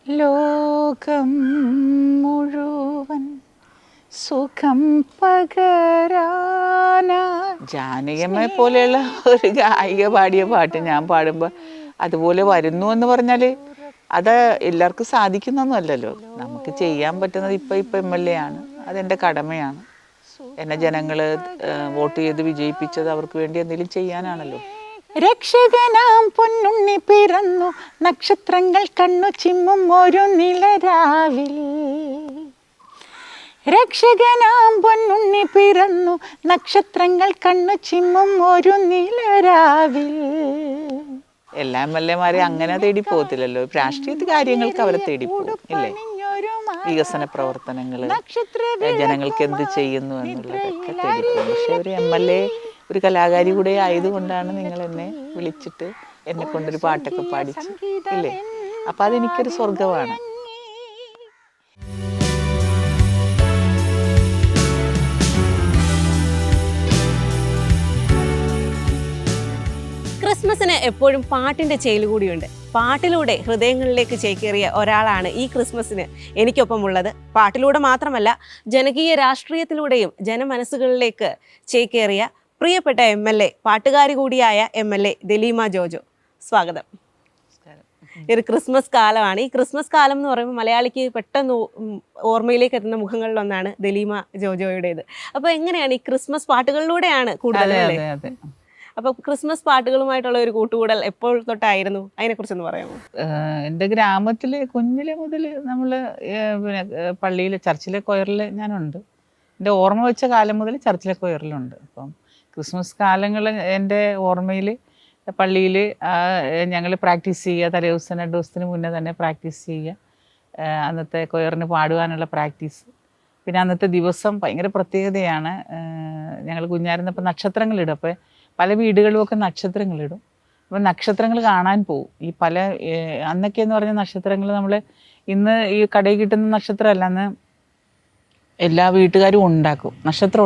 ലോകം മുഴുവൻ സുഖം പകരാനാ. ജാനകിയമ്മയെ പോലെയുള്ള ഒരു ഗായിക പാടിയ പാട്ട് ഞാൻ പാടുമ്പോൾ അതുപോലെ വരുന്നു എന്ന് പറഞ്ഞാൽ അത് എല്ലാവർക്കും സാധിക്കുന്നൊന്നുമല്ലല്ലോ. നമുക്ക് ചെയ്യാൻ പറ്റുന്നത് ഇപ്പം MLA ആണ്, അതെൻ്റെ കടമയാണ്. എന്നെ ജനങ്ങൾ വോട്ട് ചെയ്ത് വിജയിപ്പിച്ചത് അവർക്ക് വേണ്ടി എന്തെങ്കിലും ചെയ്യാനാണല്ലോ. രക്ഷകനാം പൊന്നുണ്ണി പിറന്നു, നക്ഷത്രങ്ങൾ കണ്ണു ചിമ്മും ഒരു നിലരാവിൽ. രക്ഷകനാം പൊന്നുണ്ണി പിറന്നു, നക്ഷത്രങ്ങൾ കണ്ണു ചിമ്മും ഒരു നിലരാവിൽ. എല്ലാ MLA-മാരെ അങ്ങനെ തേടി പോകത്തില്ലല്ലോ. രാഷ്ട്രീയ കാര്യങ്ങൾക്ക് അവരെ തേടി പോകും ഇല്ലേ? വികസന പ്രവർത്തനങ്ങൾ, ജനങ്ങൾക്ക് എന്ത് ചെയ്യുന്നു എന്നുള്ളതൊക്കെ തേടി പോകും. പക്ഷെ ഒരു MLA ഒരു കലാകാരി കൂടെ ആയതുകൊണ്ടാണ് നിങ്ങൾ എന്നെ വിളിച്ചിട്ട് എന്നെ കൊണ്ടൊരു പാട്ടൊക്കെ പാടിച്ചു ഇല്ലേ? അപ്പം അതെനിക്കൊരു സ്വർഗമാണ്. ക്രിസ്മസിന് എപ്പോഴും പാട്ടിൻ്റെ ചേല് കൂടിയുണ്ട്. പാട്ടിലൂടെ ഹൃദയങ്ങളിലേക്ക് ചേക്കേറിയ ഒരാളാണ് ഈ ക്രിസ്മസിന് എനിക്കൊപ്പമുള്ളത്. പാട്ടിലൂടെ മാത്രമല്ല, ജനകീയ രാഷ്ട്രീയത്തിലൂടെയും ജനമനസ്സുകളിലേക്ക് ചേക്കേറിയ പ്രിയപ്പെട്ട MLA, പാട്ടുകാരി കൂടിയായ MLA ദലീമ ജോജോ. സ്വാഗതം. ഒരു ക്രിസ്മസ് കാലമാണ്. ഈ ക്രിസ്മസ് കാലം എന്ന് പറയുമ്പോൾ മലയാളിക്ക് പെട്ടെന്ന് ഓർമ്മയിലേക്ക് എത്തുന്ന മുഖങ്ങളിലൊന്നാണ് ദലീമ ജോജോയുടേത്. അപ്പോൾ എങ്ങനെയാണ് ഈ ക്രിസ്മസ് പാട്ടുകളിലൂടെയാണ് കൂടുതൽ? അപ്പോൾ ക്രിസ്മസ് പാട്ടുകളുമായിട്ടുള്ള ഒരു കൂട്ടുകൂടൽ എപ്പോൾ തൊട്ടായിരുന്നു? അതിനെക്കുറിച്ചൊന്ന് പറയാമോ? എൻ്റെ ഗ്രാമത്തിൽ കുഞ്ഞിലെ മുതൽ നമ്മൾ പിന്നെ പള്ളിയിൽ ചർച്ചിലെ കൊയറിൽ ഞാനുണ്ട്. എൻ്റെ ഓർമ്മ വെച്ച കാലം മുതൽ ചർച്ചിലെ കൊയറിലുണ്ട്. അപ്പം ക്രിസ്മസ് കാലങ്ങൾ എൻ്റെ ഓർമ്മയിൽ പള്ളിയിൽ ഞങ്ങൾ പ്രാക്ടീസ് ചെയ്യുക. തലേ ദിവസം 2 ദിവസത്തിന് മുന്നേ തന്നെ പ്രാക്ടീസ് ചെയ്യുക. അന്നത്തെ കൊയറിന് പാടുവാനുള്ള പ്രാക്ടീസ്. പിന്നെ അന്നത്തെ ദിവസം ഭയങ്കര പ്രത്യേകതയാണ്. ഞങ്ങൾ കുഞ്ഞായിരുന്നപ്പോൾ നക്ഷത്രങ്ങളിടും. അപ്പോൾ പല വീടുകളിലുമൊക്കെ നക്ഷത്രങ്ങളിടും. അപ്പോൾ നക്ഷത്രങ്ങൾ കാണാൻ പോവും. ഈ പല അന്നൊക്കെ എന്ന് പറഞ്ഞ നക്ഷത്രങ്ങൾ നമ്മൾ ഇന്ന് ഈ കടയിൽ കിട്ടുന്ന നക്ഷത്രമല്ല, അന്ന് എല്ലാ വീട്ടുകാരും ഉണ്ടാക്കും. നക്ഷത്രം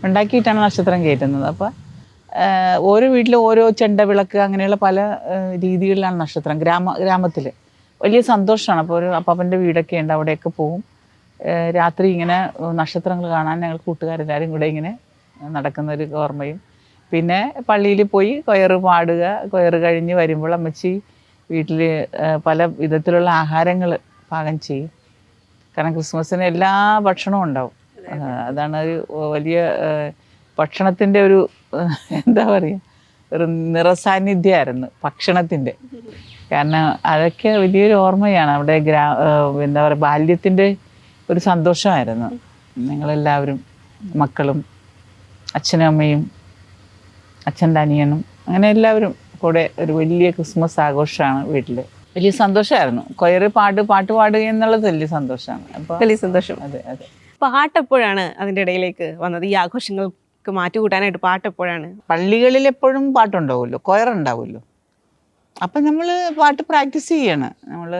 ഉണ്ടാക്കിയിട്ടാണ് നക്ഷത്രം കയറ്റുന്നത്. അപ്പോൾ ഓരോ വീട്ടിലും ഓരോ ചെണ്ട വിളക്ക് അങ്ങനെയുള്ള പല രീതികളിലാണ് നക്ഷത്രം. ഗ്രാമത്തിൽ വലിയ സന്തോഷമാണ്. അപ്പോൾ ഒരു അപ്പാപ്പൻ്റെ വീടൊക്കെ ഉണ്ട്, അവിടെയൊക്കെ പോവും. രാത്രി ഇങ്ങനെ നക്ഷത്രങ്ങൾ കാണാൻ ഞങ്ങൾ കൂട്ടുകാരെല്ലാവരും കൂടെ ഇങ്ങനെ നടക്കുന്നൊരു ഓർമ്മയും. പിന്നെ പള്ളിയിൽ പോയി കൊയറ് പാടുക. കൊയറ് കഴിഞ്ഞ് വരുമ്പോൾ അമ്മച്ചി വീട്ടിൽ പല വിധത്തിലുള്ള ആഹാരങ്ങൾ പാകം ചെയ്യും. കാരണം ക്രിസ്മസിന് എല്ലാ ഭക്ഷണവും ഉണ്ടാവും. അതാണ് ഒരു വലിയ ഭക്ഷണത്തിൻ്റെ ഒരു എന്താ പറയുക, ഒരു നിറസാന്നിധ്യമായിരുന്നു ഭക്ഷണത്തിൻ്റെ. കാരണം അതൊക്കെ വലിയൊരു ഓർമ്മയാണ്. അവിടെ എന്താ പറയുക, ബാല്യത്തിൻ്റെ ഒരു സന്തോഷമായിരുന്നു. ഞങ്ങളെല്ലാവരും മക്കളും അച്ഛനും അമ്മയും അച്ഛൻ്റെ അനിയനും അങ്ങനെ എല്ലാവരും കൂടെ ഒരു വലിയ ക്രിസ്മസ് ആഘോഷമാണ് വീട്ടിൽ. വലിയ സന്തോഷമായിരുന്നു. കൊയറ് പാട്ട് പാടുക എന്നുള്ളത് വലിയ സന്തോഷമാണ്. അപ്പോൾ വലിയ സന്തോഷം. അതെ അതെ. പാട്ട് എപ്പോഴാണ് അതിൻ്റെ ഇടയിലേക്ക് വന്നത്? ഈ ആഘോഷങ്ങൾക്ക് മാറ്റുകൂട്ടാനായിട്ട് പാട്ട് എപ്പോഴാണ്? പള്ളികളിൽ എപ്പോഴും പാട്ടുണ്ടാവുമല്ലോ, കൊയറുണ്ടാവുമല്ലോ. അപ്പം നമ്മൾ പാട്ട് പ്രാക്ടീസ് ചെയ്യണം. നമ്മൾ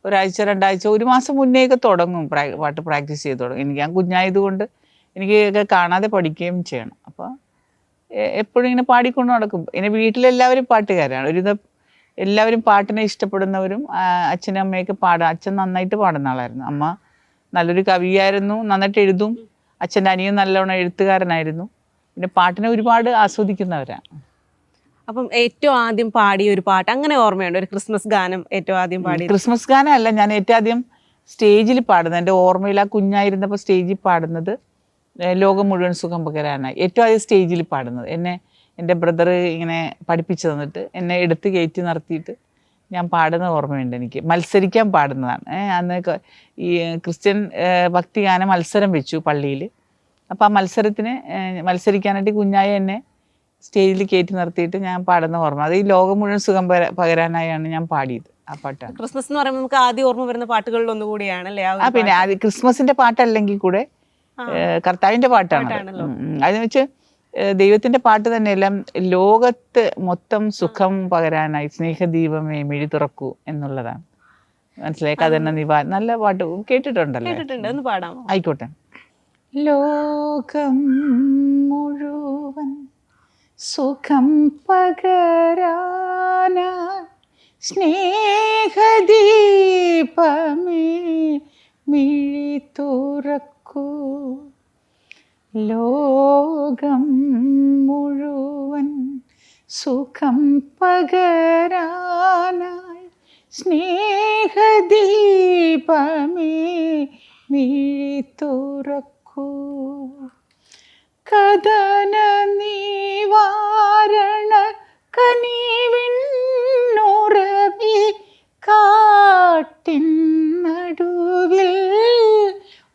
ഒരാഴ്ച 2 ആഴ്ച 1 മാസം മുന്നേയൊക്കെ തുടങ്ങും പാട്ട് പ്രാക്ടീസ് ചെയ്ത് തുടങ്ങും. ഞാൻ കുഞ്ഞായതുകൊണ്ട് എനിക്ക് കാണാതെ പഠിക്കുകയും ചെയ്യണം. അപ്പോൾ എപ്പോഴും ഇങ്ങനെ പാടിക്കൊണ്ട് നടക്കും. പിന്നെ വീട്ടിലെല്ലാവരും പാട്ടുകാരാണ്. എല്ലാവരും പാട്ടിനെ ഇഷ്ടപ്പെടുന്നവരും. അച്ഛനും അമ്മയൊക്കെ അച്ഛൻ നന്നായിട്ട് പാടുന്ന ആളായിരുന്നു. അമ്മ നല്ലൊരു കവിയായിരുന്നു, നന്നായിട്ട് എഴുതും. അച്ഛൻ്റെ അനിയൻ നല്ലവണ്ണം എഴുത്തുകാരനായിരുന്നു. പിന്നെ പാട്ടിനെ ഒരുപാട് ആസ്വദിക്കുന്നവരാണ്. അപ്പം ഏറ്റവും ആദ്യം പാടിയ ഒരു പാട്ട് അങ്ങനെ ഓർമ്മയുണ്ട്? ഒരു ക്രിസ്മസ് ഗാനം ഏറ്റവും ആദ്യം പാടി? ക്രിസ്മസ് ഗാനമല്ല, ഞാൻ ഏറ്റവും ആദ്യം സ്റ്റേജിൽ പാടുന്നത് എൻ്റെ ഓർമ്മയിൽ ആ കുഞ്ഞായിരുന്നപ്പോൾ സ്റ്റേജിൽ പാടുന്നത് ലോകം മുഴുവൻ സുഖം പകരാനായി. ഏറ്റവും ആദ്യം സ്റ്റേജിൽ പാടുന്നത് എൻ്റെ ബ്രദർ ഇങ്ങനെ പഠിപ്പിച്ചു തന്നിട്ട് എന്നെ എടുത്ത് കയറ്റി നിർത്തിയിട്ട് ഞാൻ പാടുന്ന ഓർമ്മയുണ്ട്. എനിക്ക് മത്സരിക്കാൻ പാടുന്നതാണ്. അന്ന് ഈ ക്രിസ്ത്യൻ ഭക്തിഗാന മത്സരം വെച്ചു പള്ളിയിൽ. അപ്പോൾ ആ മത്സരിക്കാനായിട്ട് കുഞ്ഞായ എന്നെ സ്റ്റേജിൽ കയറ്റി നിർത്തിയിട്ട് ഞാൻ പാടുന്ന ഓർമ്മ. അത് ഈ ലോകം മുഴുവൻ സുഖം പകരാനായാണ് ഞാൻ പാടിയത്. ആ പാട്ടാണ്. ക്രിസ്മസ് എന്ന് പറയുമ്പോൾ നമുക്ക് ആദ്യം ഓർമ്മ വരുന്ന പാട്ടുകളിൽ ഒന്നുകൂടിയാണല്ലേ? പിന്നെ ആദ്യം ക്രിസ്മസിൻ്റെ പാട്ടല്ലെങ്കിൽ കൂടെ കർത്താവിൻ്റെ പാട്ടാണ്. അതെന്ന് വെച്ചാൽ ദൈവത്തിൻ്റെ പാട്ട് തന്നെയെല്ലാം ലോകത്ത് മൊത്തം സുഖം പകരാനായി സ്നേഹദീപമേ മിഴി തുറക്കൂ എന്നുള്ളതാണ്. മനസ്സിലായി? കഥന നല്ല പാട്ട് കേട്ടിട്ടുണ്ടല്ലോ? ഒന്ന് പാടാമോ? ആയിക്കോട്ടെ. ലോകം മുഴുവൻ സുഖം പകരാനായി സ്നേഹദീപമേ ദീപമേ മിഴി തുറക്കൂ, ലോകം മുഴുവൻ സുഖം പകരാനായി സ്നേഹദീപമേ മിഴി തുറക്കൂ, കഥന നിവാരണ കനിവിന്നുറവി കാട്ടിൻ നടുവിൽ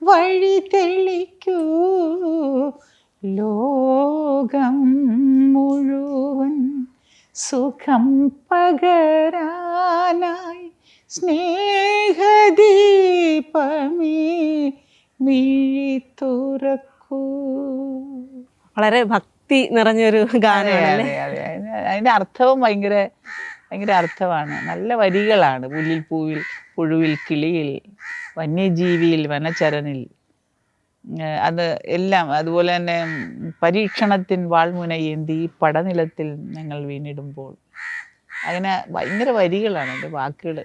വഴി തെളിക്കൂ, ലോകം മുഴുവൻ സുഖം പകരാനായി സ്നേഹദീപമേ മിഴി തുറക്കൂ. വളരെ ഭക്തി നിറഞ്ഞൊരു ഗാനമാണ്. അതിൻ്റെ അർത്ഥവും ഭയങ്കര അർത്ഥമാണ്. നല്ല വരികളാണ്. പുല്ലിൽ പൂവിൽ പുഴുവിൽ കിളിയിൽ വന്യജീവിയിൽ വനചരനിൽ, അത് എല്ലാം. അതുപോലെ തന്നെ പരീക്ഷണത്തിൻ വാൾമുനയേന്തി പടനിലത്തിൽ ഞങ്ങൾ വീണിടുമ്പോൾ, അങ്ങനെ ഭയങ്കര വരികളാണ് എൻ്റെ വാക്കുകൾ.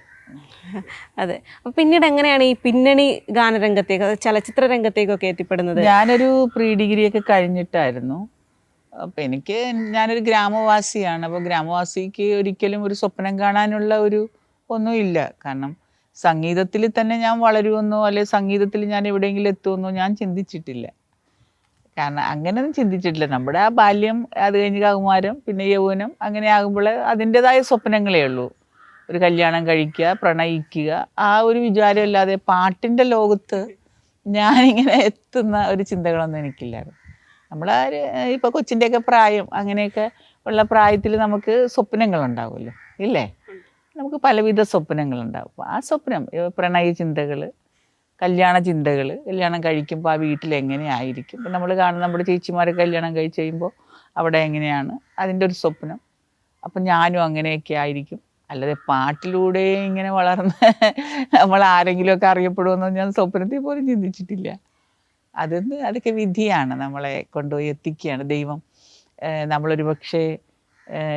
അതെ. അപ്പം പിന്നീട് എങ്ങനെയാണ് ഈ പിന്നണി ഗാനരംഗത്തേക്ക്, ചലച്ചിത്ര രംഗത്തേക്കൊക്കെ എത്തിപ്പെടുന്നത്? ഞാനൊരു പ്രീ ഡിഗ്രിയൊക്കെ കഴിഞ്ഞിട്ടായിരുന്നു. അപ്പം ഞാനൊരു ഗ്രാമവാസിയാണ്. അപ്പോൾ ഗ്രാമവാസിക്ക് ഒരിക്കലും ഒരു സ്വപ്നം കാണാനുള്ള ഒന്നുമില്ല. കാരണം സംഗീതത്തിൽ തന്നെ ഞാൻ വളരുമെന്നോ അല്ലെങ്കിൽ സംഗീതത്തിൽ ഞാൻ എവിടെയെങ്കിലും എത്തുമെന്നോ ഞാൻ ചിന്തിച്ചിട്ടില്ല. കാരണം അങ്ങനെയൊന്നും ചിന്തിച്ചിട്ടില്ല. നമ്മുടെ ആ ബാല്യം, അത് കഴിഞ്ഞ് കൗമാരം, പിന്നെ യൗവനം, അങ്ങനെ ആകുമ്പോൾ അതിൻ്റെതായ സ്വപ്നങ്ങളേ ഉള്ളൂ. ഒരു കല്യാണം കഴിക്കുക, പ്രണയിക്കുക, ആ ഒരു വിചാരമില്ലാതെ പാട്ടിൻ്റെ ലോകത്ത് ഞാനിങ്ങനെ എത്തുന്ന ഒരു ചിന്തകളൊന്നും എനിക്കില്ലായിരുന്നു. ഇപ്പോൾ കൊച്ചിൻ്റെയൊക്കെ പ്രായം, അങ്ങനെയൊക്കെ ഉള്ള പ്രായത്തിൽ നമുക്ക് സ്വപ്നങ്ങളുണ്ടാവുമല്ലോ, ഇല്ലേ? നമുക്ക് പലവിധ സ്വപ്നങ്ങളുണ്ടാവും. അപ്പോൾ ആ സ്വപ്നം, പ്രണയ ചിന്തകൾ, കല്യാണ ചിന്തകൾ, കല്യാണം കഴിക്കുമ്പോൾ ആ വീട്ടിൽ എങ്ങനെയായിരിക്കും, ഇപ്പം നമ്മൾ കാണുന്ന നമ്മുടെ ചേച്ചിമാരെ കല്യാണം കഴിച്ച് കഴിയുമ്പോൾ അവിടെ എങ്ങനെയാണ്, അതിൻ്റെ ഒരു സ്വപ്നം. അപ്പം ഞാനും അങ്ങനെയൊക്കെ ആയിരിക്കും. അല്ലാതെ പാട്ടിലൂടെ ഇങ്ങനെ വളർന്ന് നമ്മൾ ആരെങ്കിലുമൊക്കെ അറിയപ്പെടുമെന്നോ ഞാൻ സ്വപ്നത്തിൽ പോലും ചിന്തിച്ചിട്ടില്ല. അതൊക്കെ വിധിയാണ്, നമ്മളെ കൊണ്ടുപോയി എത്തിക്കുകയാണ് ദൈവം. നമ്മളൊരു പക്ഷേ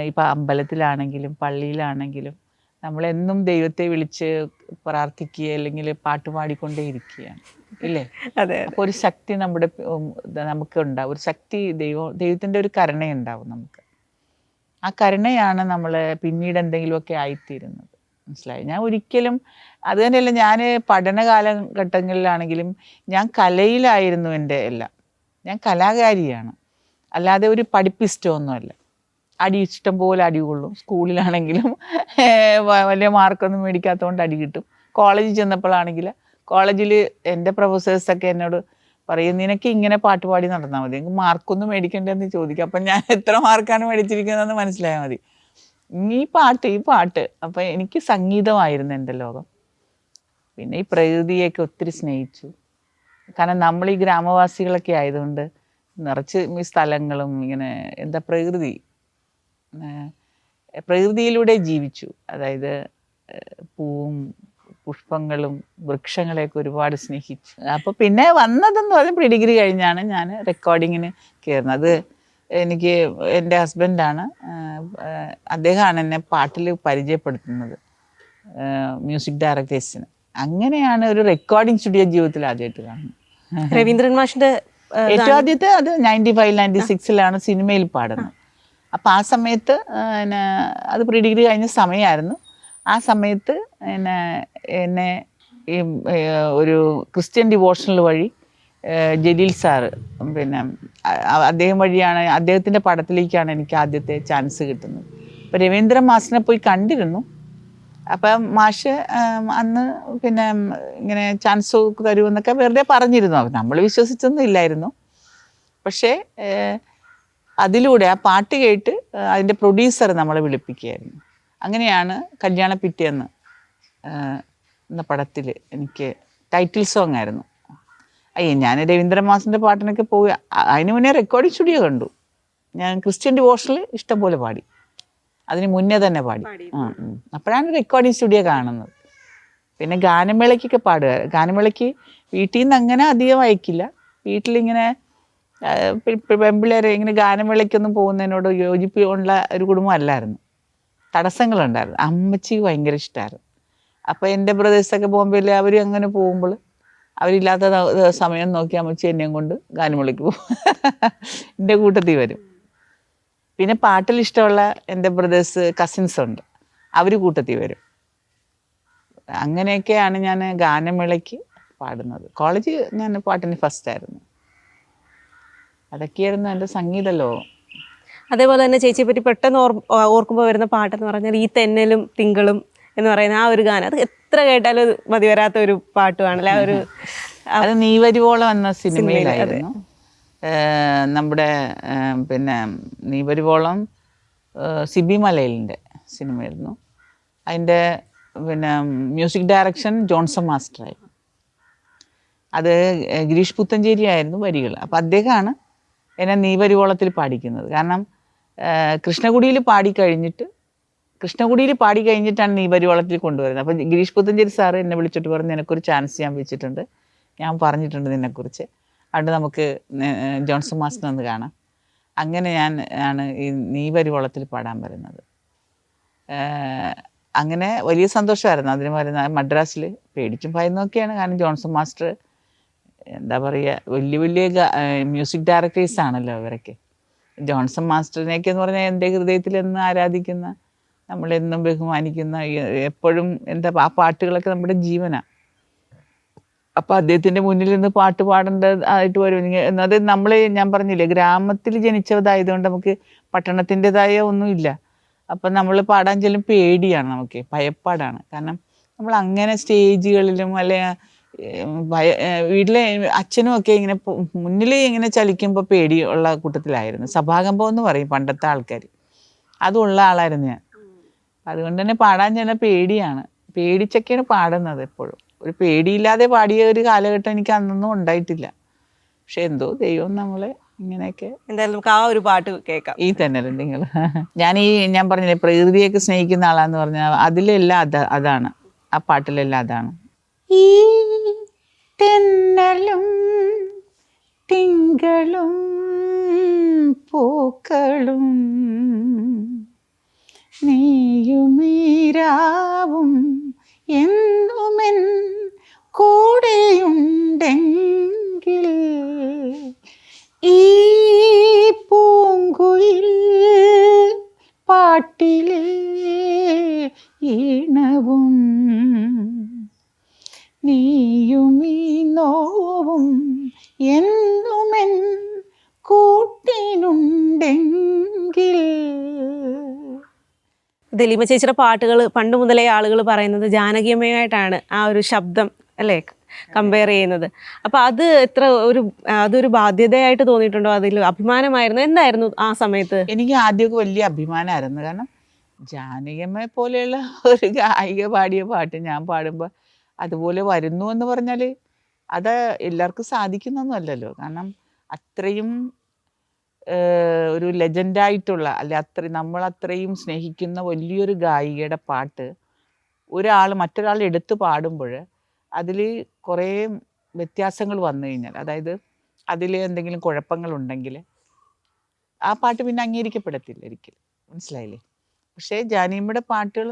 ഇപ്പം അമ്പലത്തിലാണെങ്കിലും പള്ളിയിലാണെങ്കിലും നമ്മളെന്നും ദൈവത്തെ വിളിച്ച് പ്രാർത്ഥിക്കുക, അല്ലെങ്കിൽ പാട്ട് പാടിക്കൊണ്ടേ ഇരിക്കുകയാണ്, ഇല്ലേ? അതെ. അപ്പോൾ ഒരു ശക്തി നമുക്കുണ്ടാവും. ഒരു ശക്തി, ദൈവത്തിൻ്റെ ഒരു കരുണയുണ്ടാവും നമുക്ക്. ആ കരുണയാണ് നമ്മൾ പിന്നീട് എന്തെങ്കിലുമൊക്കെ ആയിത്തീരുന്നത്. മനസ്സിലായി? ഞാൻ ഒരിക്കലും അത് തന്നെയല്ല, ഞാൻ പഠന കാലഘട്ടങ്ങളിലാണെങ്കിലും ഞാൻ കലയിലായിരുന്നു എൻ്റെ എല്ലാം. ഞാൻ കലാകാരിയാണ്, അല്ലാതെ ഒരു പഠിപ്പിസ്റ്റൊന്നുമല്ല. ഇഷ്ടം പോലെ അടി കൊള്ളും. സ്കൂളിലാണെങ്കിലും വലിയ മാർക്കൊന്നും മേടിക്കാത്തതുകൊണ്ട് അടി കിട്ടും. കോളേജിൽ ചെന്നപ്പോഴാണെങ്കിൽ കോളേജിൽ എൻ്റെ പ്രൊഫസേഴ്സൊക്കെ എന്നോട് പറയും, നിനക്ക് ഇങ്ങനെ പാട്ട് പാടി നടന്നാൽ മതി, എനിക്ക് മാർക്കൊന്നും മേടിക്കേണ്ടതെന്ന് ചോദിക്കും. അപ്പം ഞാൻ എത്ര മാർക്കാണ് മേടിച്ചിരിക്കുന്നതെന്ന് മനസ്സിലായാൽ മതി. ഈ പാട്ട്. അപ്പം എനിക്ക് സംഗീതമായിരുന്നു എൻ്റെ ലോകം. പിന്നെ ഈ പ്രകൃതിയൊക്കെ ഒത്തിരി സ്നേഹിച്ചു. കാരണം നമ്മൾ ഈ ഗ്രാമവാസികളൊക്കെ ആയതുകൊണ്ട് നിറച്ച് ഈ സ്ഥലങ്ങളും ഇങ്ങനെ പ്രകൃതിയിലൂടെ ജീവിച്ചു. അതായത് പൂവും പുഷ്പങ്ങളും വൃക്ഷങ്ങളെയൊക്കെ ഒരുപാട് സ്നേഹിച്ചു. അപ്പോൾ പിന്നെ വന്നതെന്ന് പറഞ്ഞാൽ പ്രീ ഡിഗ്രി കഴിഞ്ഞാണ് ഞാൻ റെക്കോർഡിങ്ങിന് കയറുന്നത്. അത് എനിക്ക് എൻ്റെ ഹസ്ബൻഡാണ്, അദ്ദേഹമാണ് എന്നെ പാട്ടിൽ പരിചയപ്പെടുത്തുന്നത്, മ്യൂസിക് ഡയറക്ടേഴ്സിന്. അങ്ങനെയാണ് ഒരു റെക്കോർഡിംഗ് സ്റ്റുഡിയോ ജീവിതത്തിൽ ആദ്യമായിട്ട് കാണുന്നത്. രവീന്ദ്രൻ മാഷിൻ്റെ ഏറ്റവും ആദ്യത്തെ അത് 95-96 സിനിമയിൽ പാടുന്നത്. അപ്പം ആ സമയത്ത് അത് പ്രീ ഡിഗ്രി കഴിഞ്ഞ സമയമായിരുന്നു. ആ സമയത്ത് എന്നെ ഈ ഒരു ക്രിസ്ത്യൻ ഡിവോഷണൽ വഴി ജലീൽ സാറ്, പിന്നെ അദ്ദേഹം വഴിയാണ്, അദ്ദേഹത്തിൻ്റെ പടത്തിലേക്കാണ് എനിക്ക് ആദ്യത്തെ ചാൻസ് കിട്ടുന്നത്. അപ്പോൾ രവീന്ദ്രൻ മാഷിനെ പോയി കണ്ടിരുന്നു. അപ്പം മാഷ് അന്ന് പിന്നെ ഇങ്ങനെ ചാൻസ് തരുമെന്നൊക്കെ വെറുതെ പറഞ്ഞിരുന്നു. നമ്മൾ വിശ്വസിച്ചൊന്നും ഇല്ലായിരുന്നു. പക്ഷേ അതിലൂടെ ആ പാട്ട് കേട്ട് അതിൻ്റെ പ്രൊഡ്യൂസർ നമ്മളെ വിളിപ്പിക്കുകയായിരുന്നു. അങ്ങനെയാണ് കല്യാണ പിറ്റേന്ന് എന്ന പടത്തിൽ എനിക്ക് ടൈറ്റിൽ സോങ് ആയിരുന്നു. ഞാൻ രവീന്ദ്രൻ മാഷിൻ്റെ പാട്ടിനൊക്കെ പോവുക. അതിന് മുന്നേ റെക്കോർഡിംഗ് സ്റ്റുഡിയോ കണ്ടു. ഞാൻ ക്രിസ്ത്യൻ ഡിവോഷണൽ ഇഷ്ടംപോലെ പാടി, അതിന് മുന്നേ തന്നെ പാടി. അപ്പോഴാണ് റെക്കോർഡിംഗ് സ്റ്റുഡിയോ കാണുന്നത്. പിന്നെ ഗാനമേളയ്ക്കൊക്കെ പാടുക. ഗാനമേളയ്ക്ക് വീട്ടിൽ നിന്ന് അങ്ങനെ അധികം അയക്കില്ല. വീട്ടിലിങ്ങനെ പെമ്പിള്ളേരെ ഇങ്ങനെ ഗാനമേളയ്ക്കൊന്നും പോകുന്നതിനോട് യോജിപ്പുള്ള ഒരു കുടുംബം അല്ലായിരുന്നു. തടസ്സങ്ങളുണ്ടായിരുന്നു. അമ്മച്ചിക്ക് ഭയങ്കര ഇഷ്ടമായിരുന്നു. അപ്പോൾ എൻ്റെ ബ്രദേഴ്സൊക്കെ ബോംബെയിൽ അവർ അങ്ങനെ പോകുമ്പോൾ അവരില്ലാത്ത സമയം നോക്കി അമ്മച്ചി എന്നെയും കൊണ്ട് ഗാനമേളയ്ക്ക് പോകും. എൻ്റെ കൂട്ടത്തിൽ വരും. പിന്നെ പാട്ടിൽ ഇഷ്ടമുള്ള എൻ്റെ ബ്രദേഴ്സ് കസിൻസ് ഉണ്ട്, അവർ കൂട്ടത്തിൽ വരും. അങ്ങനെയൊക്കെയാണ് ഞാൻ ഗാനമേളയ്ക്ക് പാടുന്നത്. കോളേജ് ഞാൻ പാട്ടിന് ഫസ്റ്റായിരുന്നു. അതൊക്കെയായിരുന്നു എൻ്റെ സംഗീത ലോകം. അതേപോലെ തന്നെ ചേച്ചിയെ പറ്റി പെട്ടെന്ന് ഓർക്കുമ്പോൾ വരുന്ന പാട്ടെന്ന് പറഞ്ഞാൽ ഈ തെന്നലും തിങ്കളും എന്ന് പറയുന്ന ആ ഒരു ഗാനം, അത് എത്ര കേട്ടാലും മതി വരാത്ത ഒരു പാട്ടുമാണല്ലേ ആ ഒരു. അത് നീ വരുവോളം എന്ന സിനിമയിലായിരുന്നു. നമ്മുടെ പിന്നെ നീ വരുവോളം സിബി മലയിലിൻ്റെ സിനിമയായിരുന്നു. അതിൻ്റെ പിന്നെ മ്യൂസിക് ഡയറക്ഷൻ ജോൺസൺ മാസ്റ്ററായിരുന്നു. അത് ഗിരീഷ് പുത്തഞ്ചേരി ആയിരുന്നു വരികൾ. അപ്പോൾ അദ്ദേഹമാണ് എന്നെ നീ വരുവോളത്തിൽ പാടിക്കുന്നത്. കാരണം കൃഷ്ണകുടിയിൽ പാടിക്കഴിഞ്ഞിട്ടാണ് നീ വരുവോളത്തിൽ കൊണ്ടുവരുന്നത്. അപ്പോൾ ഗിരീഷ് പുത്തഞ്ചേരി സാറ് എന്നെ വിളിച്ചിട്ട് പറഞ്ഞു, നിനക്കൊരു ചാൻസ് ഞാൻ വെച്ചിട്ടുണ്ട്, ഞാൻ പറഞ്ഞിട്ടുണ്ട് നിന്നെക്കുറിച്ച്, അതുകൊണ്ട് നമുക്ക് ജോൺസൺ മാസ്റ്റർ ഒന്ന് കാണാം. അങ്ങനെ ആണ് ഈ നീ വരുവോളത്തിൽ പാടാൻ വരുന്നത്. അങ്ങനെ വലിയ സന്തോഷമായിരുന്നു. അതിന് വരുന്ന മദ്രാസിൽ പേടിച്ചും ഭയന്നൊക്കെയാണ്. കാരണം ജോൺസൺ മാസ്റ്റർ എന്താ പറയുക, വലിയ മ്യൂസിക് ഡയറക്ടേഴ്സ് ആണല്ലോ അവരൊക്കെ. ജോൺസൺ മാസ്റ്ററിനെയൊക്കെ എന്ന് പറഞ്ഞാൽ എൻ്റെ ഹൃദയത്തിൽ എന്ന് ആരാധിക്കുന്ന, നമ്മളെന്നും ബഹുമാനിക്കുന്ന, എപ്പോഴും എന്താ ആ പാട്ടുകളൊക്കെ നമ്മുടെ ജീവനാണ്. അപ്പോൾ അദ്ദേഹത്തിൻ്റെ മുന്നിൽ നിന്ന് പാട്ട് പാടേണ്ടതായിട്ട് വരും. അത് ഞാൻ പറഞ്ഞില്ലേ, ഗ്രാമത്തിൽ ജനിച്ചതായതുകൊണ്ട് നമുക്ക് പട്ടണത്തിൻ്റെതായ ഒന്നുമില്ല. അപ്പം നമ്മൾ പാടാൻ ചെല്ലും പേടിയാണ്, നമുക്ക് ഭയപ്പാടാണ്. കാരണം നമ്മൾ അങ്ങനെ സ്റ്റേജുകളിലും വീട്ടിലെ അച്ഛനും ഒക്കെ ഇങ്ങനെ മുന്നിൽ ഇങ്ങനെ ചലിക്കുമ്പോൾ പേടി ഉള്ള കൂട്ടത്തിലായിരുന്നു. സഭാകമ്പം എന്ന് പറയും പണ്ടത്തെ ആൾക്കാർ, അതുള്ള ആളായിരുന്നു ഞാൻ. അതുകൊണ്ട് തന്നെ പാടാൻ ചെന്ന പേടിയാണ്, പേടിച്ചൊക്കെയാണ് പാടുന്നത്. എപ്പോഴും ഒരു പേടിയില്ലാതെ പാടിയ ഒരു കാലഘട്ടം എനിക്ക് അന്നൊന്നും ഉണ്ടായിട്ടില്ല. പക്ഷെ എന്തോ ദൈവം നമ്മളെ ഇങ്ങനെയൊക്കെ. എന്തായാലും നമുക്ക് ആ ഒരു പാട്ട് കേൾക്കാം. ഈ തന്നെ നിങ്ങൾ ഞാൻ പറഞ്ഞില്ലേ പ്രകൃതിയൊക്കെ സ്നേഹിക്കുന്ന ആളാന്ന് പറഞ്ഞാൽ അതിലെല്ലാം അതാണ്, ആ പാട്ടിലെല്ലാം അതാണ്. ഈ തെന്നലും തിങ്കളും പൂക്കളും നീയുമീരാവും എന്നുമെൻ കൂടെയുണ്ടെങ്കിൽ ഈ പൂങ്കുയിൽ പാട്ടിലെ ഈണവും നീയുമീ നോവും എന്നുമെൻ കൂട്ടിനുണ്ടെങ്കിൽ. ദലീമ ചേച്ചിയുടെ പാട്ടുകൾ പണ്ട് മുതലേ ആളുകൾ പറയുന്നത് ജാനകിയമ്മയായിട്ടാണ് ആ ഒരു ശബ്ദം അല്ലേ കമ്പയർ ചെയ്യുന്നത്. അപ്പോൾ അത് അതൊരു ബാധ്യതയായിട്ട് തോന്നിയിട്ടുണ്ടോ? അതിൽ അഭിമാനമായിരുന്നു? എന്തായിരുന്നു ആ സമയത്ത്? എനിക്ക് ആദ്യമൊക്കെ വലിയ അഭിമാനമായിരുന്നു. കാരണം ജാനകിയമ്മയെ പോലെയുള്ള ഒരു ഗായിക പാടിയ പാട്ട് ഞാൻ പാടുമ്പോൾ അതുപോലെ വരുന്നു എന്ന് പറഞ്ഞാൽ അത് എല്ലാവർക്കും സാധിക്കുന്നൊന്നുമല്ലല്ലോ. കാരണം അത്രയും ഒരു ലെജൻഡായിട്ടുള്ള നമ്മളത്രയും സ്നേഹിക്കുന്ന വലിയൊരു ഗായികയുടെ പാട്ട് മറ്റൊരാൾ എടുത്ത് പാടുമ്പോൾ അതിൽ കുറേ വ്യത്യാസങ്ങൾ വന്നു കഴിഞ്ഞാൽ, അതായത് അതിൽ എന്തെങ്കിലും കുഴപ്പങ്ങളുണ്ടെങ്കിൽ ആ പാട്ട് പിന്നെ അംഗീകരിക്കപ്പെടത്തില്ല ഒരിക്കലും. മനസ്സിലായില്ലേ? പക്ഷേ ജാനകിയമ്മയുടെ പാട്ടുകൾ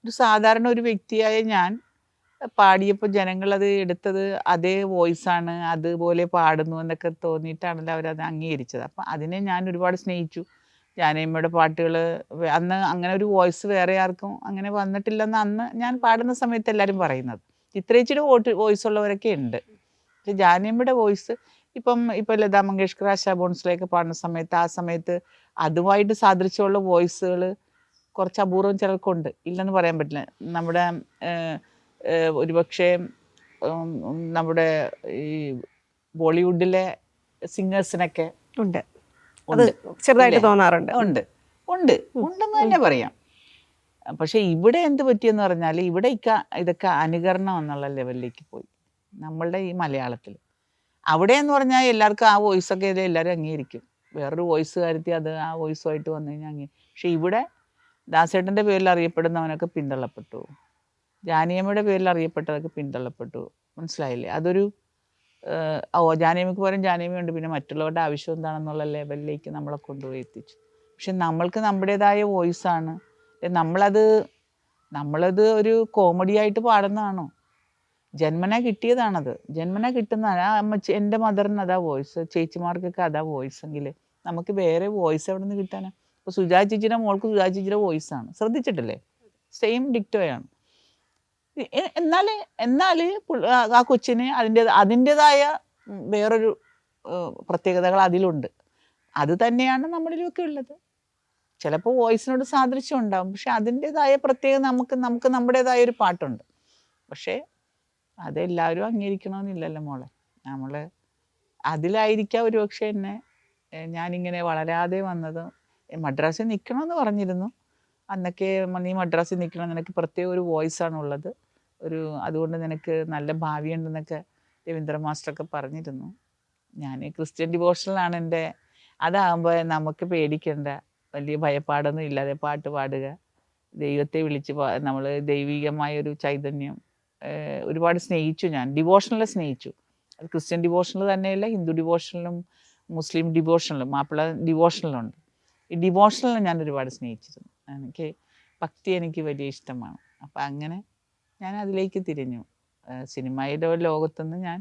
ഒരു സാധാരണ ഒരു വ്യക്തിയായ ഞാൻ പാടിയപ്പോൾ ജനങ്ങളത് എടുത്തത് അതേ വോയിസാണ്, അതുപോലെ പാടുന്നു എന്നൊക്കെ തോന്നിയിട്ടാണല്ലോ അവരത് അംഗീകരിച്ചത്. അപ്പം അതിനെ ഞാൻ ഒരുപാട് സ്നേഹിച്ചു. ജാനകിയമ്മയുടെ പാട്ടുകൾ അന്ന് അങ്ങനെ ഒരു വോയിസ് വേറെ ആർക്കും അങ്ങനെ വന്നിട്ടില്ലെന്ന് അന്ന് ഞാൻ പാടുന്ന സമയത്ത് എല്ലാവരും പറയുന്നത്. ചിത്രേച്ചിയുടെ വോയിസ് ഉള്ളവരൊക്കെ ഉണ്ട്. പക്ഷെ ജാനകിയമ്മയുടെ വോയിസ് ഇപ്പം ലതാ മങ്കേഷ്കർ, ആശാ ഭോൺസ്ലെയൊക്കെ പാടുന്ന സമയത്ത് ആ സമയത്ത് അതുമായിട്ട് സാദൃശ്യമുള്ള വോയിസുകൾ കുറച്ച് അപൂർവം ചിലർക്കുണ്ട്, ഇല്ലെന്ന് പറയാൻ പറ്റില്ല. നമ്മുടെ ഒരുപക്ഷെ നമ്മുടെ ഈ ബോളിവുഡിലെ സിംഗേഴ്സിനൊക്കെ ഉണ്ട്, അത് ചെറുതായിട്ട് തോന്നാറുണ്ട്. ഉണ്ടെന്ന് തന്നെ പറയാം. പക്ഷെ ഇവിടെ എന്ത് പറ്റിയെന്ന് പറഞ്ഞാൽ ഇവിടെ ഇതൊക്കെ അനുകരണം എന്നുള്ള ലെവലിലേക്ക് പോയി നമ്മളുടെ ഈ മലയാളത്തിൽ. അവിടെ എന്ന് പറഞ്ഞാൽ എല്ലാവർക്കും ആ വോയിസൊക്കെ എല്ലാവരും അംഗീകരിക്കും. വേറൊരു വോയിസ് കാര്യത്തിൽ അത് ആ വോയിസുമായിട്ട് വന്നു കഴിഞ്ഞാൽ പക്ഷെ ഇവിടെ ദാസേട്ടൻ്റെ പേരിൽ അറിയപ്പെടുന്നവനൊക്കെ പിന്തള്ളപ്പെട്ടു, ജാനകിയമ്മയുടെ പേരിൽ അറിയപ്പെട്ടതൊക്കെ പിന്തള്ളപ്പെട്ടു. മനസ്സിലായില്ലേ? അതൊരു ജാനകിയമ്മയ്ക്ക് പകരം ജാനകിയമ്മയുണ്ട്, പിന്നെ മറ്റുള്ളവരുടെ ആവശ്യം എന്താണെന്നുള്ള ലെവലിലേക്ക് നമ്മളെ കൊണ്ടുപോയി എത്തിച്ചു. പക്ഷെ നമ്മൾക്ക് നമ്മുടേതായ വോയിസാണ്, നമ്മളത് നമ്മളത് ഒരു കോമഡി ആയിട്ട് പാടുന്നതാണോ? ജന്മന കിട്ടിയതാണത്, ജന്മന കിട്ടുന്നതാണ്. ആ അമ്മച്ചി, എൻ്റെ മദറിന് അതാ വോയിസ്, ചേച്ചിമാർക്കൊക്കെ അതാ വോയിസ് എങ്കിൽ നമുക്ക് വേറെ വോയിസ് എവിടെ നിന്ന് കിട്ടാനാ? ഇപ്പോൾ സുജാ ചേച്ചിയുടെ മോൾക്ക് സുജാ ചേച്ചിയുടെ വോയിസാണ്, ശ്രദ്ധിച്ചിട്ടില്ലേ? സെയിം ഡിക്റ്റോയാണ്. എന്നാൽ ആ കൊച്ചിന് അതിൻ്റെതായ വേറൊരു പ്രത്യേകതകൾ അതിലുണ്ട്. അത് തന്നെയാണ് നമ്മളിലൊക്കെ ഉള്ളത്. ചിലപ്പോൾ വോയിസിനോട് സാദൃശ്യം ഉണ്ടാകും, പക്ഷെ അതിൻ്റെതായ പ്രത്യേകത നമുക്ക് നമ്മുടേതായ ഒരു പാട്ടുണ്ട്. പക്ഷേ അതെല്ലാവരും അംഗീകരിക്കണമെന്നില്ലല്ലോ മോളെ. നമ്മൾ അതിലായിരിക്കാം ഒരു പക്ഷേ എന്നെ ഞാനിങ്ങനെ വളരാതെ വന്നത്. മദ്രാസിൽ നിൽക്കണമെന്ന് പറഞ്ഞിരുന്നു അന്നൊക്കെ. നീ മദ്രാസിൽ നിൽക്കണം, നിനക്ക് പ്രത്യേക ഒരു വോയിസാണുള്ളത്, അതുകൊണ്ട് നിനക്ക് നല്ല ഭാവിയുണ്ടെന്നൊക്കെ രവീന്ദ്ര മാസ്റ്ററൊക്കെ പറഞ്ഞിരുന്നു. ഞാൻ ക്രിസ്ത്യൻ ഡിവോഷണലാണ് എൻ്റെ. അതാകുമ്പോൾ നമുക്ക് പേടിക്കേണ്ട, വലിയ ഭയപ്പാടൊന്നും ഇല്ലാതെ പാട്ട് പാടുക, ദൈവത്തെ വിളിച്ച് നമ്മൾ ദൈവികമായൊരു ചൈതന്യം ഒരുപാട് സ്നേഹിച്ചു. ഞാൻ ഡിവോഷണൽ സ്നേഹിച്ചു. അത് ക്രിസ്ത്യൻ ഡിവോഷണൽ തന്നെയല്ല, ഹിന്ദു ഡിവോഷണലും മുസ്ലിം ഡിവോഷണലും മാപ്പിള ഡിവോഷണലുണ്ട്. ഈ ഡിവോഷണലിനെ ഞാൻ ഒരുപാട് സ്നേഹിച്ചിരുന്നു. എനിക്ക് ഭക്തി എനിക്ക് വലിയ ഇഷ്ടമാണ്. അപ്പം അങ്ങനെ ഞാൻ അതിലേക്ക് തിരിഞ്ഞു. സിനിമയുടെ ലോകത്തുനിന്ന് ഞാൻ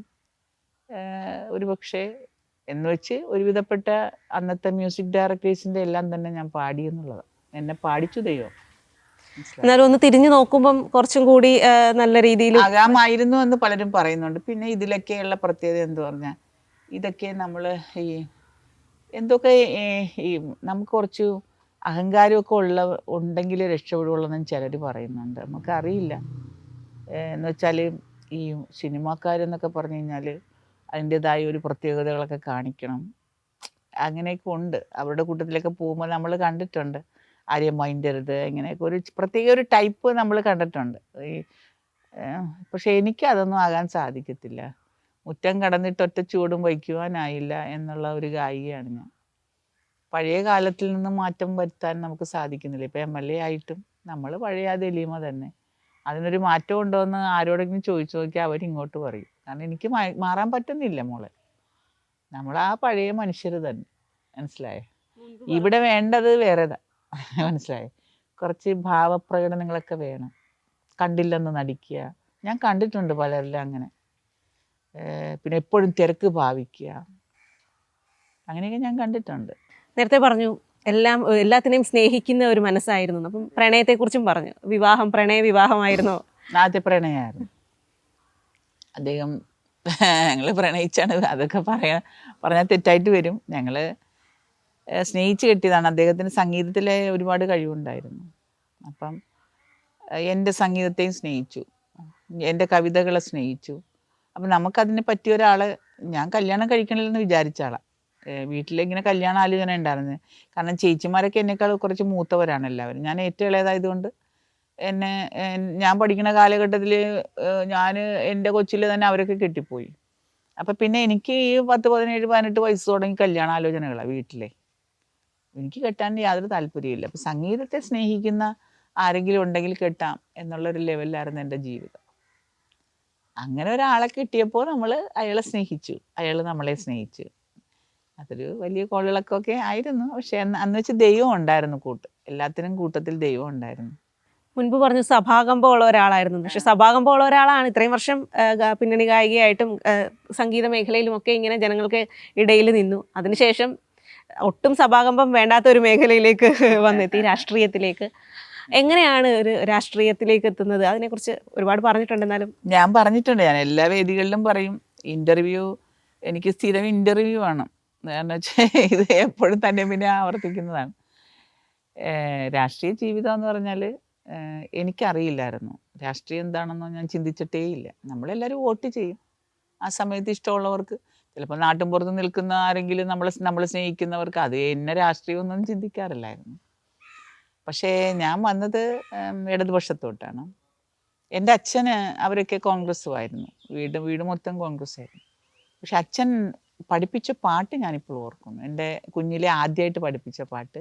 ഒരു പക്ഷേ എന്ന് വെച്ച് ഒരുവിധപ്പെട്ട അന്നത്തെ മ്യൂസിക് ഡയറക്ടേഴ്സിൻ്റെ എല്ലാം തന്നെ ഞാൻ പാടി എന്നുള്ളത്. എന്നെ പാടിച്ചു ദൈവം. എന്നാലും ഒന്ന് തിരിഞ്ഞു നോക്കുമ്പം കുറച്ചും കൂടി നല്ല രീതിയിൽ ആകാമായിരുന്നു എന്ന് പലരും പറയുന്നുണ്ട്. പിന്നെ ഇതിലൊക്കെയുള്ള പ്രത്യേകത എന്ത് പറഞ്ഞാൽ, ഇതൊക്കെ നമ്മൾ എന്തൊക്കെ നമുക്ക് കുറച്ച് അഹങ്കാരമൊക്കെ ഉണ്ടെങ്കിൽ രക്ഷപ്പെടുള്ളൂ എന്നും ചിലർ പറയുന്നുണ്ട്. നമുക്കറിയില്ല. എന്ന് വെച്ചാൽ ഈ സിനിമാക്കാരെന്നൊക്കെ പറഞ്ഞു കഴിഞ്ഞാൽ അതിൻ്റെതായ ഒരു പ്രത്യേകതകളൊക്കെ കാണിക്കണം, അങ്ങനെയൊക്കെ ഉണ്ട്. അവരുടെ കൂട്ടത്തിലൊക്കെ പോകുമ്പോൾ നമ്മൾ കണ്ടിട്ടുണ്ട്. ആരെയും മൈൻഡരുത്, ഇങ്ങനെയൊക്കെ ഒരു പ്രത്യേക ഒരു ടൈപ്പ് നമ്മൾ കണ്ടിട്ടുണ്ട്. പക്ഷെ എനിക്ക് അതൊന്നും ആകാൻ സാധിക്കത്തില്ല. മുറ്റം കടന്നിട്ട് ഒറ്റ ചൂടും വയ്ക്കുവാനായില്ല എന്നുള്ള ഒരു ഗായികയാണ് ഞാൻ. പഴയ കാലത്തിൽ നിന്ന് മാറ്റം വരുത്താൻ നമുക്ക് സാധിക്കുന്നില്ല. ഇപ്പോൾ MLA ആയിട്ടും നമ്മൾ പഴയ ദലീമ തന്നെ. അതിനൊരു മാറ്റം ഉണ്ടോ എന്ന് ആരോടെങ്കിലും ചോദിച്ചു നോക്കിയാൽ അവരിങ്ങോട്ട് പറയും. കാരണം എനിക്ക് മാറാൻ പറ്റുന്നില്ല മോളെ. നമ്മൾ ആ പഴയ മനുഷ്യർ തന്നെ, മനസ്സിലായേ? ഇവിടെ വേണ്ടത് വേറെതാ, മനസ്സിലായേ? കുറച്ച് ഭാവപ്രകടനങ്ങളൊക്കെ വേണം, കണ്ടില്ലെന്ന് നടിക്കുക. ഞാൻ കണ്ടിട്ടുണ്ട് പലരെല്ലാം അങ്ങനെ. പിന്നെ എപ്പോഴും തിരക്ക് ഭാവിക്കുക, അങ്ങനെയൊക്കെ ഞാൻ കണ്ടിട്ടുണ്ട്. നേരത്തെ പറഞ്ഞു എല്ലാത്തിനെയും സ്നേഹിക്കുന്ന ഒരു മനസ്സായിരുന്നു. അപ്പം പ്രണയത്തെക്കുറിച്ചും പറഞ്ഞു. പ്രണയ വിവാഹമായിരുന്നോ? ആദ്യ പ്രണയമായിരുന്നു. അദ്ദേഹം ഞങ്ങൾ പ്രണയിച്ചാണ്, അതൊക്കെ പറഞ്ഞാൽ തെറ്റായിട്ട് വരും. ഞങ്ങൾ സ്നേഹിച്ച് കെട്ടിയതാണ്. അദ്ദേഹത്തിന് സംഗീതത്തിലെ ഒരുപാട് കഴിവുണ്ടായിരുന്നു. അപ്പം എൻ്റെ സംഗീതത്തെയും സ്നേഹിച്ചു, എൻ്റെ കവിതകളെ സ്നേഹിച്ചു. അപ്പം നമുക്കതിനെ പറ്റിയ ഒരാളെ ഞാൻ കല്യാണം കഴിക്കണില്ലെന്ന് വിചാരിച്ച ആളാണ്. വീട്ടിലിങ്ങനെ കല്യാണ ആലോചന ഉണ്ടായിരുന്നത്. കാരണം ചേച്ചിമാരൊക്കെ എന്നെക്കാൾ കുറച്ച് മൂത്തവരാണ് എല്ലാവരും. ഞാൻ ഏറ്റവും ഇളയതായതുകൊണ്ട് ഞാൻ പഠിക്കുന്ന കാലഘട്ടത്തിൽ എൻ്റെ കൊച്ചിൽ തന്നെ അവരൊക്കെ കെട്ടിപ്പോയി. അപ്പം പിന്നെ എനിക്ക് ഈ 10, 17, 18 വയസ്സ് തുടങ്ങി കല്യാണ ആലോചനകളാണ് വീട്ടിലെ. എനിക്ക് കെട്ടാൻ യാതൊരു താല്പര്യമില്ല. അപ്പം സംഗീതത്തെ സ്നേഹിക്കുന്ന ആരെങ്കിലും ഉണ്ടെങ്കിൽ കെട്ടാം എന്നുള്ളൊരു ലെവലിലായിരുന്നു എൻ്റെ ജീവിതം. അങ്ങനെ ഒരാളെ കിട്ടിയപ്പോൾ അയാളെ സ്നേഹിച്ചു, അയാൾ നമ്മളെ സ്നേഹിച്ചു. അതൊരു വലിയ കോളിളക്കമൊക്കെ ആയിരുന്നു. പക്ഷെ അന്ന് വെച്ച് ദൈവം ഉണ്ടായിരുന്നു എല്ലാത്തിനും കൂട്ടത്തിൽ ദൈവം ഉണ്ടായിരുന്നു. മുൻപ് പറഞ്ഞു സഭാകമ്പം ഉള്ള ഒരാളായിരുന്നു. പക്ഷെ സഭാകമ്പം ഉള്ള ഒരാളാണ്. ഇത്രയും വർഷം പിന്നണി ഗായികയായിട്ടും സംഗീത മേഖലയിലും ഒക്കെ ഇങ്ങനെ ജനങ്ങൾക്ക് ഇടയിൽ നിന്നു. അതിനുശേഷം ഒട്ടും സഭാകമ്പം വേണ്ടാത്ത ഒരു മേഖലയിലേക്ക് വന്നെത്തി, രാഷ്ട്രീയത്തിലേക്ക്. എങ്ങനെയാണ് ഒരു രാഷ്ട്രീയത്തിലേക്ക് എത്തുന്നത്? അതിനെക്കുറിച്ച് ഒരുപാട് പറഞ്ഞിട്ടുണ്ട്. എന്നാലും ഞാൻ പറഞ്ഞിട്ടുണ്ട്, ഞാൻ എല്ലാ വേദികളിലും പറയും. ഇൻ്റർവ്യൂ എനിക്ക് സ്ഥിരം ഇൻ്റർവ്യൂ ആണ്. കാരണം വെച്ചാൽ ഇത് എപ്പോഴും തന്നെ പിന്നെ ആവർത്തിക്കുന്നതാണ്. രാഷ്ട്രീയ ജീവിതം എന്ന് പറഞ്ഞാൽ എനിക്കറിയില്ലായിരുന്നു. രാഷ്ട്രീയം എന്താണെന്നോ ഞാൻ ചിന്തിച്ചിട്ടേ ഇല്ല. നമ്മളെല്ലാവരും വോട്ട് ചെയ്യും ആ സമയത്ത് ഇഷ്ടമുള്ളവർക്ക്. ചിലപ്പോൾ നാട്ടിൻപുറത്ത് നിൽക്കുന്ന ആരെങ്കിലും നമ്മൾ സ്നേഹിക്കുന്നവർക്ക് അത് എന്നെ രാഷ്ട്രീയമൊന്നും ചിന്തിക്കാറില്ലായിരുന്നു. പക്ഷേ ഞാൻ വന്നത് ഇടതുപക്ഷത്തോട്ടാണ്. എൻ്റെ അച്ഛന് അവരൊക്കെ കോൺഗ്രസ്സുമായിരുന്നു. വീട് മൊത്തം കോൺഗ്രസ് ആയിരുന്നു. പക്ഷെ അച്ഛൻ പഠിപ്പിച്ച പാട്ട് ഞാനിപ്പോൾ ഓർക്കുന്നു. എൻ്റെ കുഞ്ഞിലെ ആദ്യമായിട്ട് പഠിപ്പിച്ച പാട്ട്,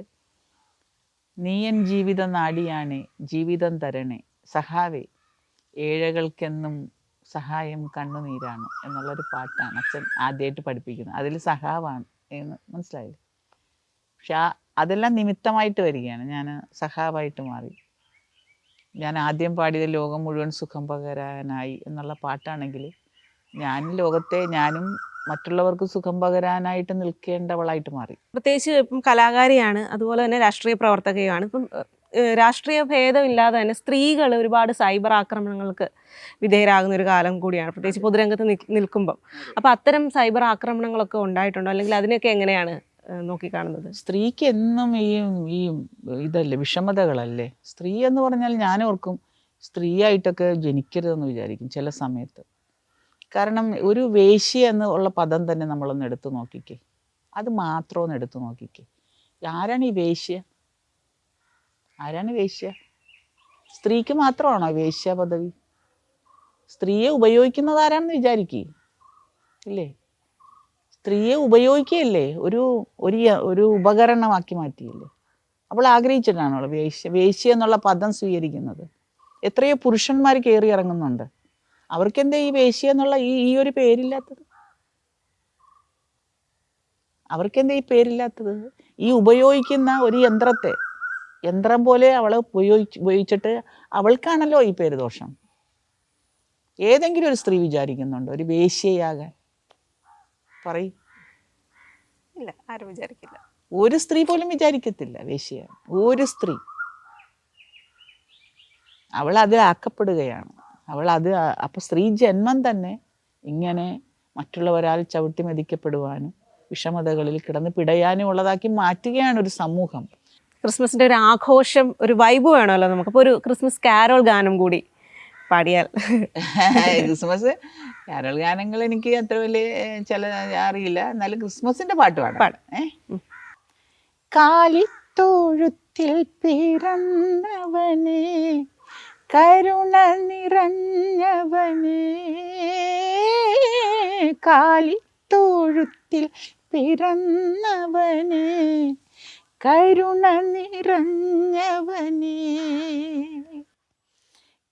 നീയൻ ജീവിത നാടിയാണേ ജീവിതം തരണേ സഹാവേ ഏഴകൾക്കെന്നും സഹായം കണ്ണുനീരാണ് എന്നുള്ളൊരു പാട്ടാണ് അച്ഛൻ ആദ്യമായിട്ട് പഠിപ്പിക്കുന്നത്. അതിൽ സഹാവാണ് എന്ന് മനസ്സിലായില്ലേ? പക്ഷെ അതെല്ലാം നിമിത്തമായിട്ട് വരികയാണ്. ഞാൻ സഹാവായിട്ട് മാറി. ഞാൻ ആദ്യം പാടിയത് ലോകം മുഴുവൻ സുഖം പകരാനായി എന്നുള്ള പാട്ടാണെങ്കിൽ ഞാനും മറ്റുള്ളവർക്ക് സുഖം പകരാനായിട്ട് നിൽക്കേണ്ടവളായിട്ട് മാറി. പ്രത്യേകിച്ച് ഇപ്പം കലാകാരിയാണ്, അതുപോലെ തന്നെ രാഷ്ട്രീയ പ്രവർത്തകയുമാണ്. ഇപ്പം രാഷ്ട്രീയ ഭേദമില്ലാതെ തന്നെ സ്ത്രീകൾ ഒരുപാട് സൈബർ ആക്രമണങ്ങൾക്ക് വിധേയരാകുന്ന ഒരു കാലം കൂടിയാണ്, പ്രത്യേകിച്ച് പൊതുരംഗത്ത് നിൽക്കുമ്പം. അപ്പോൾ അത്തരം സൈബർ ആക്രമണങ്ങളൊക്കെ ഉണ്ടായിട്ടുണ്ടോ, അല്ലെങ്കിൽ അതിനെയൊക്കെ എങ്ങനെയാണ് നോക്കിക്കാണുന്നത്? സ്ത്രീക്ക് എന്നും ഈ ഇതല്ലേ, വിഷമതകളല്ലേ. സ്ത്രീ എന്ന് പറഞ്ഞാൽ ഞാൻ ഓർക്കും സ്ത്രീയായിട്ടൊക്കെ ജനിക്കരുതെന്ന് വിചാരിക്കും ചില സമയത്ത്. കാരണം ഒരു വേശ്യ എന്നുള്ള പദം തന്നെ നമ്മളൊന്ന് എടുത്തു നോക്കിക്കേ, അത് മാത്രം ഒന്ന് എടുത്തു നോക്കിക്കേ. ആരാണ് ഈ വേശ്യ? ആരാണ് വേശ്യ? സ്ത്രീക്ക് മാത്രമാണോ വേശ്യ പദവി? സ്ത്രീയെ ഉപയോഗിക്കുന്നത് ആരാണെന്ന് വിചാരിക്കേ, ഇല്ലേ? സ്ത്രീയെ ഉപയോഗിക്കുകയല്ലേ, ഒരു ഉപകരണമാക്കി മാറ്റിയില്ലേ. അവൾ ആഗ്രഹിച്ചിട്ടാണോ വേശ്യ എന്നുള്ള പദം സ്വീകരിക്കുന്നത്? എത്രയോ പുരുഷന്മാർ കയറി ഇറങ്ങുന്നുണ്ട്. അവർക്കെന്താ ഈ വേശ്യ എന്നുള്ള ഈ ഒരു പേരില്ലാത്തത്? അവർക്കെന്താ ഈ പേരില്ലാത്തത്? ഈ ഉപയോഗിക്കുന്ന ഒരു യന്ത്രം പോലെ അവളെ ഉപയോഗിച്ചിട്ട് അവൾക്കാണല്ലോ ഈ പേര് ദോഷം. ഏതെങ്കിലും ഒരു സ്ത്രീ വിചാരിക്കുന്നുണ്ടോ ഒരു വേശ്യയാകാൻ? പറയും. ഇല്ല, ആരും വിചാരിക്കില്ല. ഒരു സ്ത്രീ പോലും വിചാരിക്കത്തില്ല വേശ്യ. ഒരു സ്ത്രീ അവൾ അതിൽ ആക്കപ്പെടുകയാണ്. അപ്പോൾ സ്ത്രീ ജന്മം തന്നെ ഇങ്ങനെ മറ്റുള്ളവരാൽ ചവിട്ടി മെതിക്കപ്പെടുവാനും വിഷമതകളിൽ കിടന്ന് പിടയാനും ഉള്ളതാക്കി മാറ്റുകയാണ് ഒരു സമൂഹം. ക്രിസ്മസിൻ്റെ ഒരു ആഘോഷം, ഒരു വൈബ് വേണമല്ലോ നമുക്ക്. അപ്പോൾ ഒരു ക്രിസ്മസ് കാരോൾ ഗാനം കൂടി പാടിയാൽ. ക്രിസ്മസ് കാരോൾ ഗാനങ്ങൾ എനിക്ക് അത്ര വലിയ അറിയില്ല, എന്നാലും ക്രിസ്മസിന്റെ പാട്ട് പാടാം. കാലിത്തൊഴുത്തിൽ പിറന്നവനേ, കരുണ നിറഞ്ഞവനേ, കാലിത്തൊഴുത്തിൽ പിറന്നവനേ, കരുണ നിറഞ്ഞവനേ,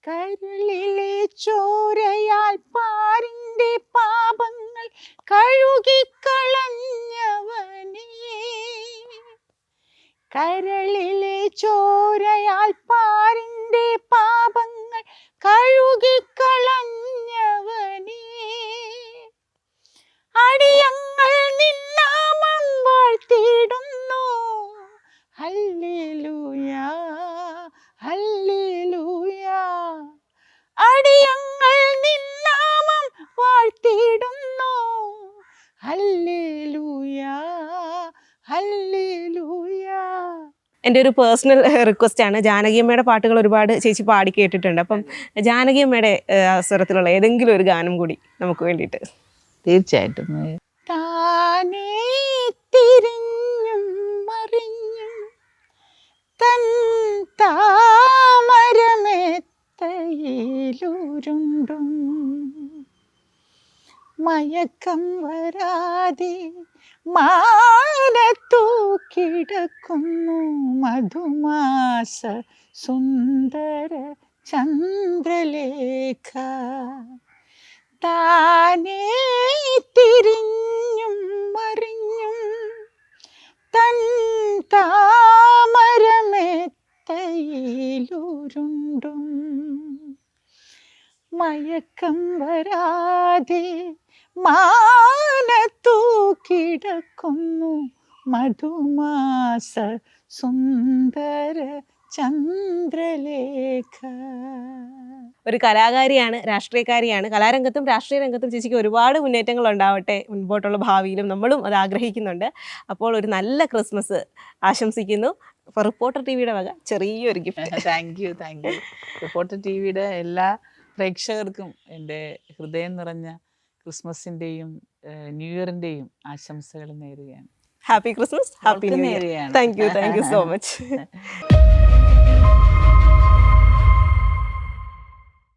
കരളിലെ ചോരയാൽ പാരിന്റെ പാപങ്ങൾ കഴുകിക്കളഞ്ഞവനേ, കരളിലെ ചോരയാൽ പാരിന്റെ പാപങ്ങൾ കഴുകിക്കളഞ്ഞവനേ, അടിയങ്ങൾ നിന്നാമം വാഴ്ത്തിടുന്നു, ഹല്ലേലൂയാ ഹല്ലേലൂയാ. അടിയങ്ങൾ നിന്നാമം വാഴ്ത്തിടുന്നു, ഹല്ലേലൂയാ ഹല്ലേലൂയാ. എൻ്റെ ഒരു പേഴ്സണൽ റിക്വസ്റ്റ് ആണ്, ജാനകിയമ്മയുടെ പാട്ടുകൾ ഒരുപാട് ചേച്ചി പാടി കേട്ടിട്ടുണ്ട്. അപ്പം ജാനകിയമ്മയുടെ സ്വരത്തിലുള്ള ഏതെങ്കിലും ഒരു ഗാനം കൂടി നമുക്ക് വേണ്ടിയിട്ട്. തീർച്ചയായിട്ടും. താനേ തിരിഞ്ഞും മറിഞ്ഞും തൻ താമരമെത്തയിലുരുണ്ടും മയക്കം വരാതെ മാനത്തു കിടക്കുന്നു മധുമാസ സുന്ദര ചന്ദ്രലേഖ. താനേ തിരിഞ്ഞും മറിഞ്ഞും തൻ താമരമെത്തയിലുരുണ്ടും മയക്കം വരാതെ മാനത്തു കിടക്കുന്നു മധുമാസ സുന്ദര ചന്ദ്രലേഖ. ഒരു കലാകാരിയാണ്, രാഷ്ട്രീയക്കാരിയാണ്. കലാരംഗത്തും രാഷ്ട്രീയ രംഗത്തും ചേച്ചിക്ക് ഒരുപാട് മുന്നേറ്റങ്ങൾ ഉണ്ടാവട്ടെ മുൻപോട്ടുള്ള ഭാവിയിലും. നമ്മളും അത് ആഗ്രഹിക്കുന്നുണ്ട്. അപ്പോൾ ഒരു നല്ല ക്രിസ്മസ് ആശംസിക്കുന്നു. അപ്പോൾ റിപ്പോർട്ടർ ടിവിയുടെ വക ചെറിയൊരു ഗിഫ്റ്റ്. Thank you. റിപ്പോർട്ടർ ടിവിയുടെ എല്ലാ പ്രേക്ഷകർക്കും എൻ്റെ ഹൃദയം നിറഞ്ഞ ക്രിസ്മസിൻ്റെയും ന്യൂ ഇയറിൻ്റെയും ആശംസകൾ നേരുകയാണ്. Happy Christmas, happy new year. Thank you so much.